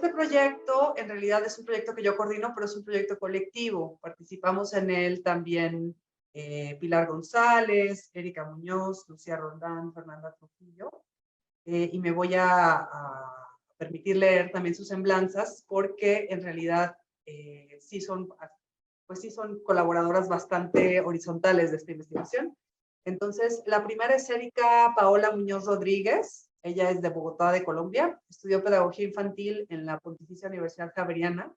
Este proyecto en realidad es un proyecto que yo coordino, pero es un proyecto colectivo. Participamos en él también Pilar González, Erika Muñoz, Lucía Roldán, Fernanda Trujillo. Y me voy a permitir leer también sus semblanzas porque en realidad sí son colaboradoras bastante horizontales de esta investigación. Entonces, la primera es Erika Paola Muñoz Rodríguez. Ella es de Bogotá, de Colombia. Estudió pedagogía infantil en la Pontificia Universidad Javeriana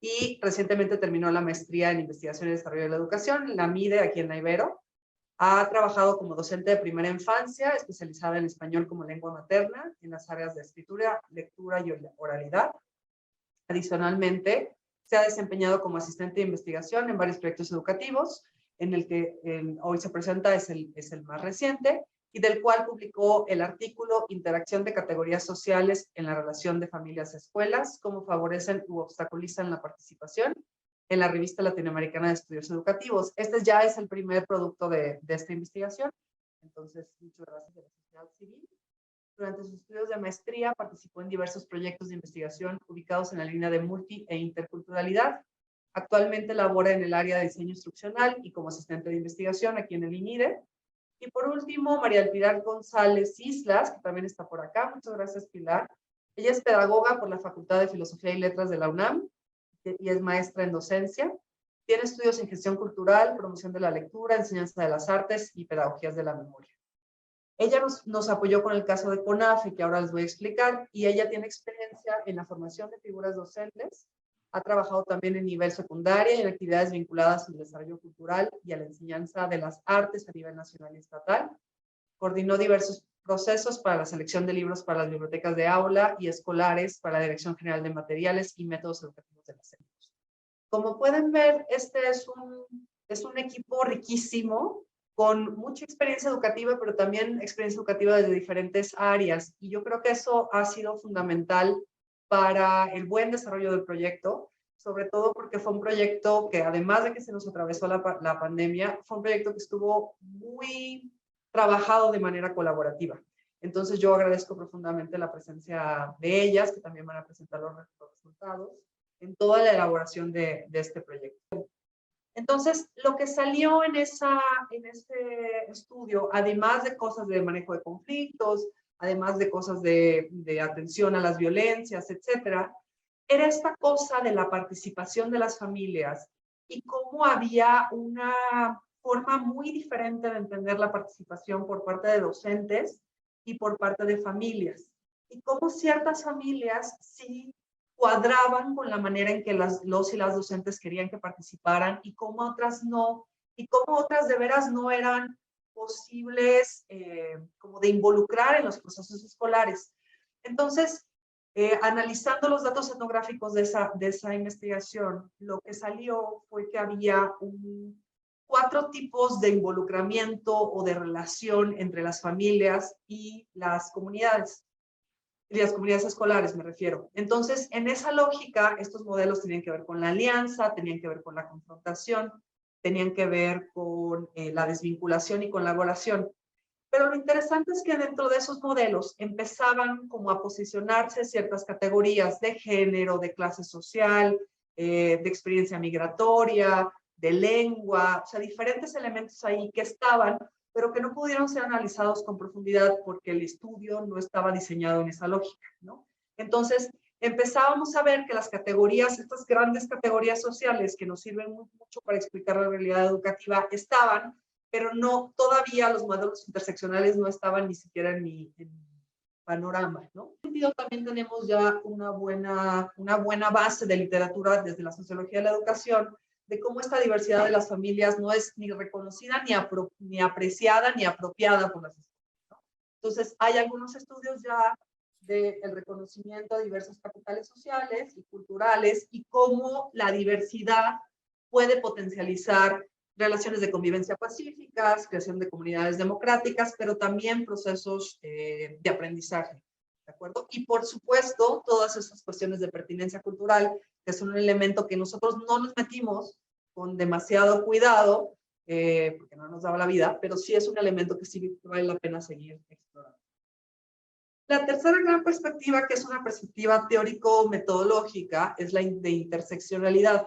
y recientemente terminó la maestría en investigación y desarrollo de la educación, la MIDE, aquí en la Ibero. Ha trabajado como docente de primera infancia, especializada en español como lengua materna, en las áreas de escritura, lectura y oralidad. Adicionalmente, se ha desempeñado como asistente de investigación en varios proyectos educativos, en el que hoy se presenta es el más reciente, y del cual publicó el artículo Interacción de categorías sociales en la relación de familias-escuelas, cómo favorecen u obstaculizan la participación, en la revista latinoamericana de estudios educativos. Este ya es el primer producto de esta investigación. Entonces, muchas gracias a la sociedad civil. Durante sus estudios de maestría participó en diversos proyectos de investigación ubicados en la línea de multi e interculturalidad. Actualmente labora en el área de diseño instruccional y como asistente de investigación aquí en el INIDE. Y por último, María Pilar González Islas, que también está por acá. Muchas gracias, Pilar. Ella es pedagoga por la Facultad de Filosofía y Letras de la UNAM y es maestra en docencia. Tiene estudios en gestión cultural, promoción de la lectura, enseñanza de las artes y pedagogías de la memoria. Ella nos apoyó con el caso de CONAFE, que ahora les voy a explicar, y ella tiene experiencia en la formación de figuras docentes. Ha trabajado también en nivel secundaria y en actividades vinculadas al desarrollo cultural y a la enseñanza de las artes a nivel nacional y estatal. Coordinó diversos procesos para la selección de libros para las bibliotecas de aula y escolares para la Dirección General de Materiales y Métodos Educativos de la CENICUS. Como pueden ver, este es un equipo riquísimo, con mucha experiencia educativa, pero también experiencia educativa desde diferentes áreas. Y yo creo que eso ha sido fundamental para el buen desarrollo del proyecto, sobre todo porque fue un proyecto que, además de que se nos atravesó la pandemia, fue un proyecto que estuvo muy trabajado de manera colaborativa. Entonces yo agradezco profundamente la presencia de ellas, que también van a presentar los resultados en toda la elaboración de este proyecto. Entonces, lo que salió en este estudio, además de cosas de manejo de conflictos, además de cosas de atención a las violencias, etcétera, era esta cosa de la participación de las familias y cómo había una forma muy diferente de entender la participación por parte de docentes y por parte de familias. Y cómo ciertas familias sí cuadraban con la manera en que los y las docentes querían que participaran y cómo otras no, y cómo otras de veras no eran posibles como de involucrar en los procesos escolares. Entonces, analizando los datos etnográficos de esa investigación, lo que salió fue que había 4 tipos de involucramiento o de relación entre las familias y las comunidades escolares, me refiero. Entonces, en esa lógica, estos modelos tenían que ver con la alianza, tenían que ver con la confrontación, tenían que ver con la desvinculación y con la evaluación. Pero lo interesante es que dentro de esos modelos empezaban como a posicionarse ciertas categorías de género, de clase social, de experiencia migratoria, de lengua, o sea, diferentes elementos ahí que estaban, pero que no pudieron ser analizados con profundidad porque el estudio no estaba diseñado en esa lógica, ¿no? Entonces, empezábamos a ver que las categorías, estas grandes categorías sociales que nos sirven mucho para explicar la realidad educativa, estaban, pero no, todavía los modelos interseccionales no estaban ni siquiera en mi panorama, ¿no? En ese sentido, también tenemos ya una buena base de literatura desde la sociología de la educación, de cómo esta diversidad de las familias no es ni reconocida, ni apreciada, ni apropiada por las escuelas, ¿no? Entonces, hay algunos estudios ya del reconocimiento de diversos capitales sociales y culturales y cómo la diversidad puede potencializar relaciones de convivencia pacíficas, creación de comunidades democráticas, pero también procesos de aprendizaje, ¿de acuerdo? Y por supuesto, todas esas cuestiones de pertinencia cultural, que son un elemento que nosotros no nos metimos con demasiado cuidado, porque no nos daba la vida, pero sí es un elemento que sí vale la pena seguir explorando. La tercera gran perspectiva, que es una perspectiva teórico-metodológica, es la de interseccionalidad.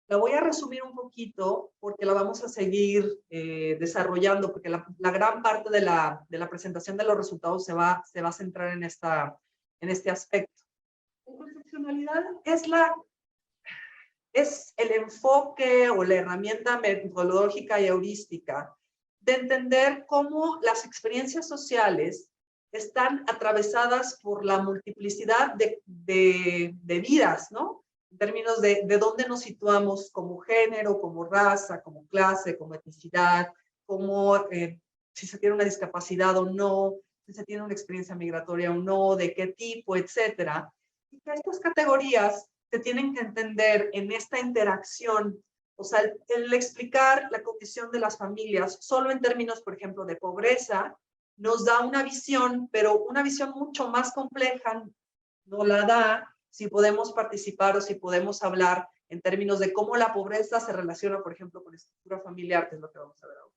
La voy a resumir un poquito porque la vamos a seguir desarrollando, porque la gran parte de la presentación de los resultados se va a centrar en este aspecto. La interseccionalidad es el enfoque o la herramienta metodológica y heurística de entender cómo las experiencias sociales están atravesadas por la multiplicidad de vidas, ¿no? En términos de dónde nos situamos como género, como raza, como clase, como etnicidad, como si se tiene una discapacidad o no, si se tiene una experiencia migratoria o no, de qué tipo, etcétera. Y que estas categorías se tienen que entender en esta interacción. O sea, el explicar la condición de las familias solo en términos, por ejemplo, de pobreza, nos da una visión, pero una visión mucho más compleja no la da si podemos participar o si podemos hablar en términos de cómo la pobreza se relaciona, por ejemplo, con la estructura familiar, que es lo que vamos a ver ahora.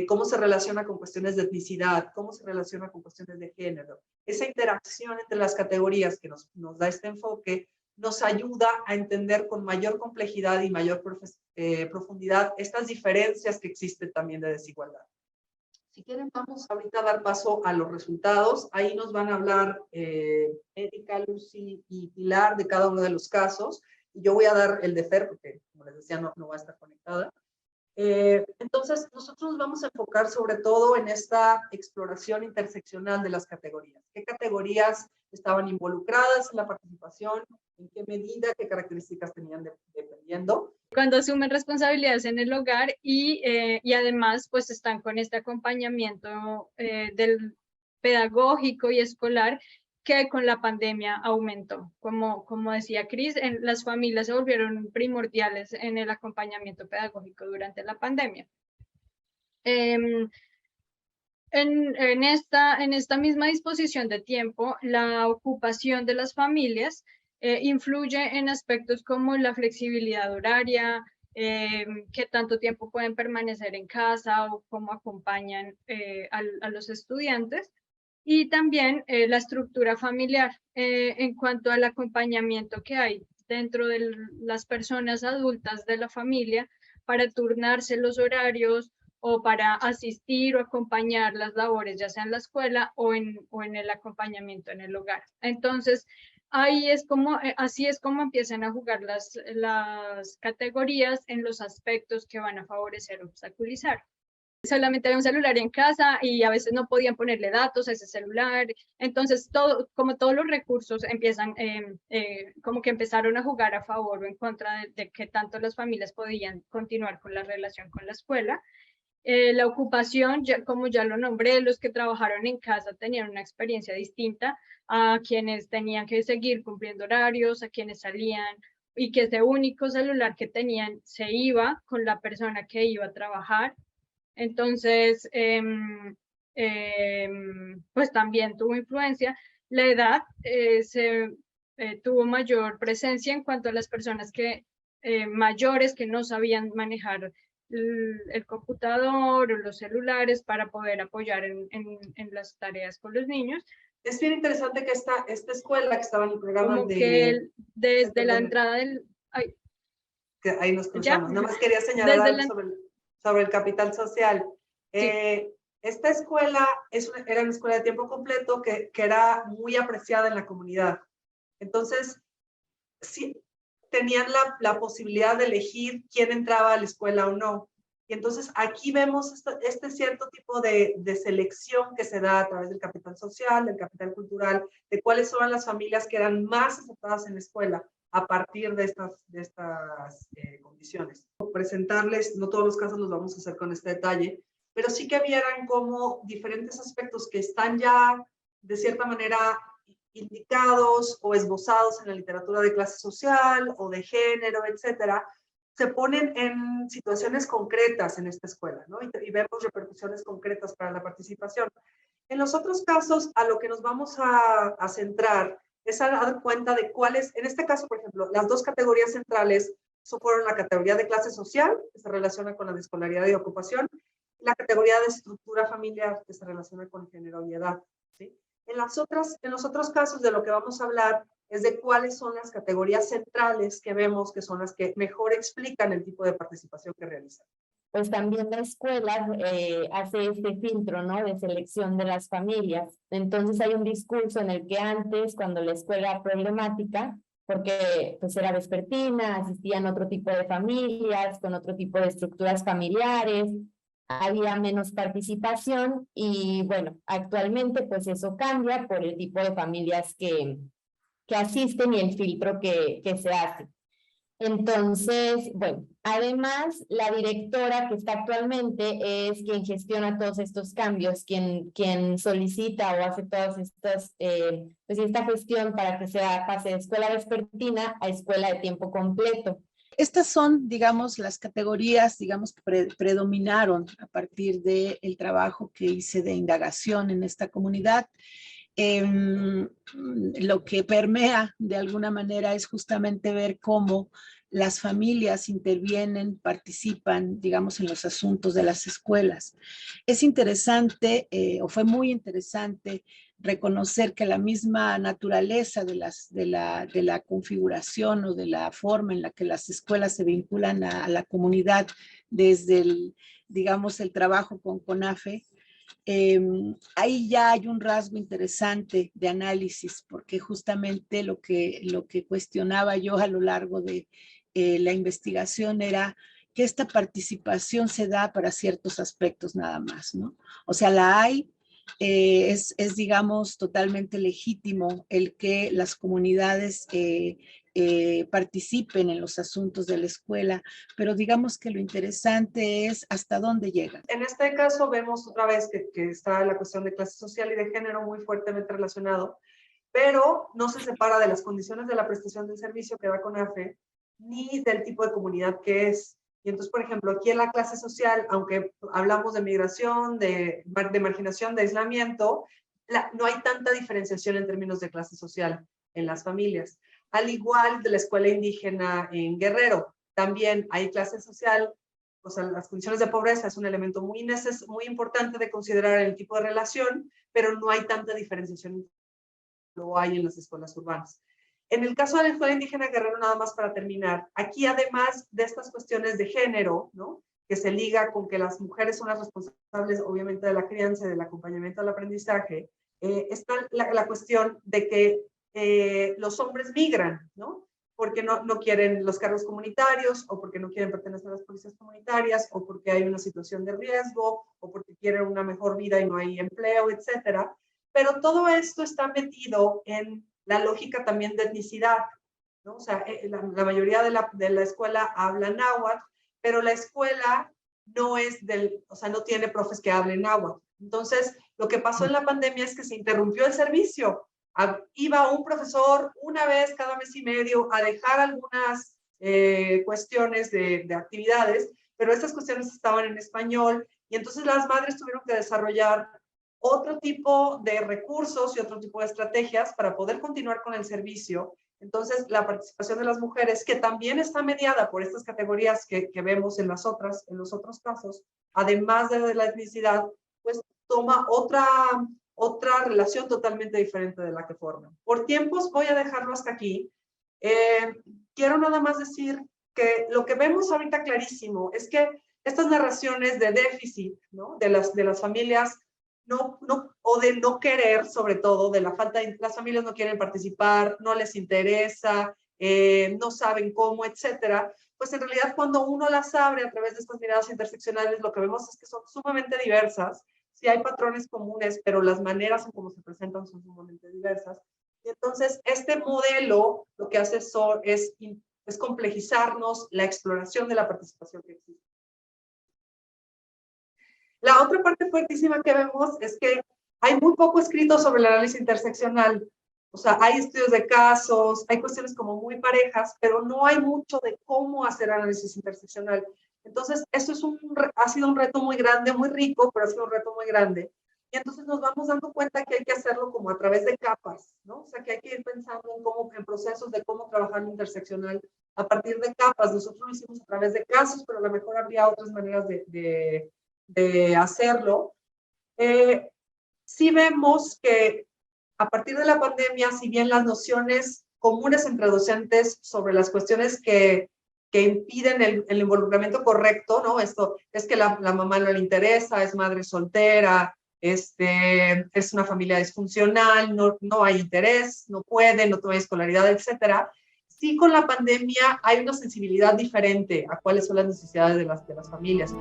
Cómo se relaciona con cuestiones de etnicidad, cómo se relaciona con cuestiones de género. Esa interacción entre las categorías que nos da este enfoque nos ayuda a entender con mayor complejidad y mayor profundidad estas diferencias que existen también de desigualdad. Si quieren, vamos ahorita a dar paso a los resultados. Ahí nos van a hablar Erika, Lucy y Pilar de cada uno de los casos. Y yo voy a dar el de Fer, porque como les decía, no va a estar conectada. Entonces, nosotros nos vamos a enfocar sobre todo en esta exploración interseccional de las categorías. ¿Qué categorías estaban involucradas en la participación? ¿En qué medida? ¿Qué características tenían dependiendo? Cuando asumen responsabilidades en el hogar y además pues están con este acompañamiento del pedagógico y escolar que con la pandemia aumentó. Como decía Cris, las familias se volvieron primordiales en el acompañamiento pedagógico durante la pandemia. En esta misma disposición de tiempo, la ocupación de las familias influye en aspectos como la flexibilidad horaria, qué tanto tiempo pueden permanecer en casa o cómo acompañan a los estudiantes, y también la estructura familiar en cuanto al acompañamiento que hay dentro de las personas adultas de la familia para turnarse los horarios o para asistir o acompañar las labores, ya sea en la escuela o en el acompañamiento en el hogar. Entonces, así es como empiezan a jugar las categorías en los aspectos que van a favorecer o obstaculizar. Solamente había un celular en casa y a veces no podían ponerle datos a ese celular. Entonces, como todos los recursos empiezan, como que empezaron a jugar a favor o en contra de que tanto las familias podían continuar con la relación con la escuela. La ocupación, como ya lo nombré, los que trabajaron en casa tenían una experiencia distinta a quienes tenían que seguir cumpliendo horarios, a quienes salían y que ese único celular que tenían se iba con la persona que iba a trabajar. Entonces, pues también tuvo influencia. La edad tuvo mayor presencia en cuanto a las personas mayores que no sabían manejar el computador o los celulares para poder apoyar en las tareas con los niños. Es bien interesante que esta escuela que estaba en el programa como que desde la entrada del... que ahí nos cruzamos. Nada más quería señalar algo sobre el capital social. Sí. Esta escuela era una escuela de tiempo completo que era muy apreciada en la comunidad. Entonces, sí, tenían la posibilidad de elegir quién entraba a la escuela o no. Y entonces aquí vemos este cierto tipo de selección que se da a través del capital social, del capital cultural, de cuáles son las familias que eran más aceptadas en la escuela a partir de estas condiciones. Presentarles, no todos los casos los vamos a hacer con este detalle, pero sí que vieran como diferentes aspectos que están ya de cierta manera indicados o esbozados en la literatura de clase social o de género, etcétera, se ponen en situaciones concretas en esta escuela, ¿no? Y vemos repercusiones concretas para la participación. En los otros casos, a lo que nos vamos a centrar es a dar cuenta de cuáles, en este caso, por ejemplo, las dos categorías centrales fueron la categoría de clase social, que se relaciona con la escolaridad y ocupación, y la categoría de estructura familiar, que se relaciona con género y edad, ¿sí? En los otros casos de lo que vamos a hablar es de cuáles son las categorías centrales que vemos que son las que mejor explican el tipo de participación que realizan. Pues también la escuela hace este filtro, ¿no? De selección de las familias. Entonces hay un discurso en el que antes, cuando la escuela era problemática, porque pues era vespertina, asistían otro tipo de familias, con otro tipo de estructuras familiares, había menos participación y bueno, actualmente pues eso cambia por el tipo de familias que asisten y el filtro que se hace. Entonces, bueno, además la directora que está actualmente es quien gestiona todos estos cambios, quien solicita o hace todas estas, pues esta gestión para que pase de escuela vespertina a escuela de tiempo completo. Estas son, digamos, las categorías, digamos, que predominaron a partir del trabajo que hice de indagación en esta comunidad. Lo que permea de alguna manera es justamente ver cómo las familias intervienen, participan, digamos, en los asuntos de las escuelas. Es interesante, o fue muy interesante, reconocer que la misma naturaleza de la configuración o de la forma en la que las escuelas se vinculan a la comunidad desde el, digamos, el trabajo con CONAFE, ahí ya hay un rasgo interesante de análisis, porque justamente lo que cuestionaba yo a lo largo de la investigación era que esta participación se da para ciertos aspectos nada más, ¿no? O sea, la hay, es, digamos, totalmente legítimo el que las comunidades participen en los asuntos de la escuela, pero digamos que lo interesante es hasta dónde llegan. En este caso vemos otra vez que está la cuestión de clase social y de género muy fuertemente relacionado, pero no se separa de las condiciones de la prestación del servicio que da CONAFE, ni del tipo de comunidad que es. Y entonces, por ejemplo, aquí en la clase social, aunque hablamos de migración, de marginación, de aislamiento, no hay tanta diferenciación en términos de clase social en las familias. Al igual de la escuela indígena en Guerrero, también hay clase social, o sea, las condiciones de pobreza es un elemento muy importante de considerar en el tipo de relación, pero no hay tanta diferenciación lo hay en las escuelas urbanas. En el caso de la escuela indígena Guerrero, nada más para terminar, aquí además de estas cuestiones de género, ¿no? Que se liga con que las mujeres son las responsables, obviamente, de la crianza y del acompañamiento al aprendizaje, está la cuestión de que los hombres migran, ¿no? Porque no quieren los cargos comunitarios, o porque no quieren pertenecer a las policías comunitarias, o porque hay una situación de riesgo, o porque quieren una mejor vida y no hay empleo, etcétera. Pero todo esto está metido en la lógica también de etnicidad, ¿no? O sea, la mayoría de la escuela habla náhuatl, pero la escuela no es o sea, no tiene profes que hablen náhuatl. Entonces, lo que pasó en la pandemia es que se interrumpió el servicio. Iba un profesor una vez cada mes y medio a dejar algunas cuestiones de actividades, pero estas cuestiones estaban en español y entonces las madres tuvieron que desarrollar otro tipo de recursos y otro tipo de estrategias para poder continuar con el servicio. Entonces, la participación de las mujeres, que también está mediada por estas categorías que vemos en los otros casos, además de la etnicidad, pues toma otra relación totalmente diferente de la que forman. Por tiempos voy a dejarlo hasta aquí. Quiero nada más decir que lo que vemos ahorita clarísimo es que estas narraciones de déficit, ¿no? de las familias, o de no querer, sobre todo, de la falta de, las familias no quieren participar, no les interesa, no saben cómo, etcétera, pues en realidad cuando uno las abre a través de estas miradas interseccionales, lo que vemos es que son sumamente diversas. Sí hay patrones comunes, pero las maneras en cómo se presentan son sumamente diversas. Y entonces, este modelo lo que hace es complejizarnos la exploración de la participación que existe. La otra parte fuertísima que vemos es que hay muy poco escrito sobre el análisis interseccional. O sea, hay estudios de casos, hay cuestiones como muy parejas, pero no hay mucho de cómo hacer análisis interseccional. Entonces, esto ha sido un reto muy grande, muy rico, pero ha sido un reto muy grande. Y entonces nos vamos dando cuenta que hay que hacerlo como a través de capas, ¿no? O sea, que hay que ir pensando en procesos de cómo trabajar interseccional a partir de capas. Nosotros lo hicimos a través de casos, pero a lo mejor habría otras maneras de hacerlo. Sí vemos que a partir de la pandemia, si bien las nociones comunes entre docentes sobre las cuestiones que impiden el involucramiento correcto, ¿no? Esto es que la mamá no le interesa, es madre soltera, es una familia disfuncional, no hay interés, no puede, no tiene escolaridad, etcétera. Sí, con la pandemia hay una sensibilidad diferente a cuáles son las necesidades de las familias.